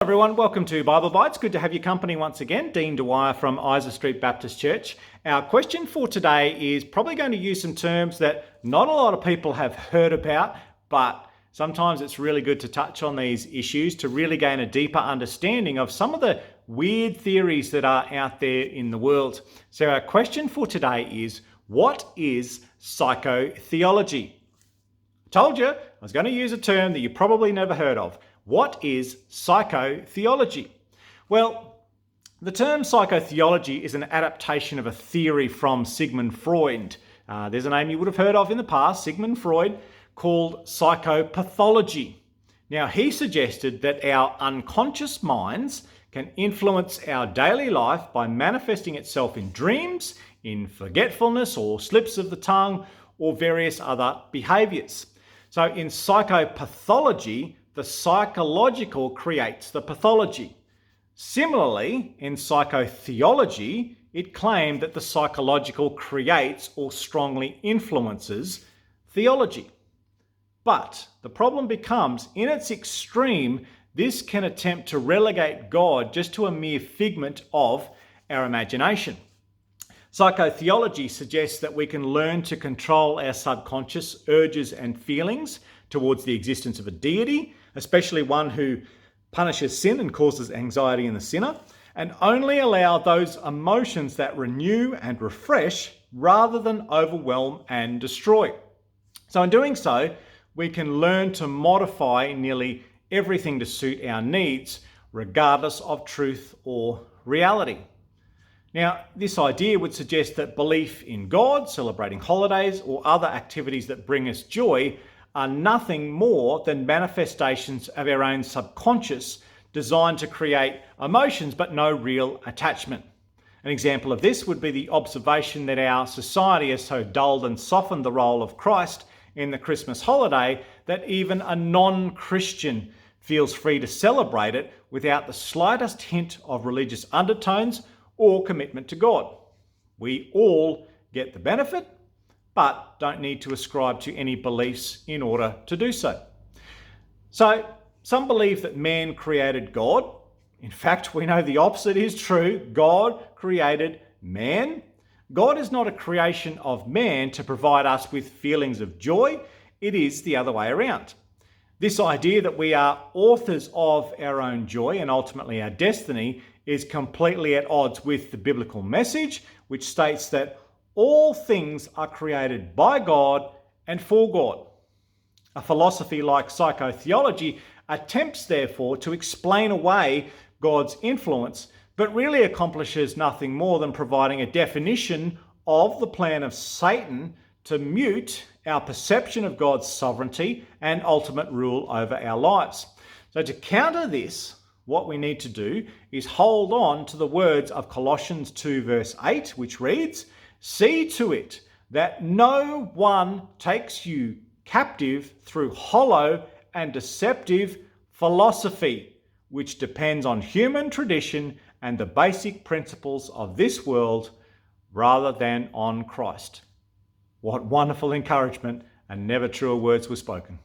Everyone, welcome to Bible Bites. Good to have your company once again. Dean Dwyer from Isa Street Baptist Church. Our question for today is probably going to use some terms that not a lot of people have heard about, but sometimes it's really good to touch on these issues to really gain a deeper understanding of some of the weird theories that are out there in the world. So our question for today is, what is psychotheology? I told you I was going to use a term that you probably never heard of. What is psychotheology? Well, the term psychotheology is an adaptation of a theory from Sigmund Freud. There's a name you would have heard of in the past, Sigmund Freud, called psychopathology. Now, he suggested that our unconscious minds can influence our daily life by manifesting itself in dreams, in forgetfulness or slips of the tongue, or various other behaviours. So in psychopathology, the psychological creates the pathology. Similarly, in psychotheology, it claimed that the psychological creates or strongly influences theology. But the problem becomes, in its extreme, this can attempt to relegate God just to a mere figment of our imagination. Psychotheology suggests that we can learn to control our subconscious urges and feelings towards the existence of a deity, especially one who punishes sin and causes anxiety in the sinner, and only allow those emotions that renew and refresh rather than overwhelm and destroy. So in doing so, we can learn to modify nearly everything to suit our needs, regardless of truth or reality. Now, this idea would suggest that belief in God, celebrating holidays, or other activities that bring us joy are nothing more than manifestations of our own subconscious designed to create emotions but no real attachment. An example of this would be the observation that our society has so dulled and softened the role of Christ in the Christmas holiday that even a non-Christian feels free to celebrate it without the slightest hint of religious undertones or commitment to God. We all get the benefit, but don't need to ascribe to any beliefs in order to do so. So, some believe that man created God. In fact, we know the opposite is true. God created man. God is not a creation of man to provide us with feelings of joy. It is the other way around. This idea that we are authors of our own joy and ultimately our destiny is completely at odds with the biblical message, which states that all things are created by God and for God. A philosophy like psychotheology attempts, therefore, to explain away God's influence, but really accomplishes nothing more than providing a definition of the plan of Satan to mute our perception of God's sovereignty and ultimate rule over our lives. So to counter this, what we need to do is hold on to the words of Colossians 2 verse 8, which reads, "See to it that no one takes you captive through hollow and deceptive philosophy, which depends on human tradition and the basic principles of this world rather than on Christ." What wonderful encouragement, and never truer words were spoken.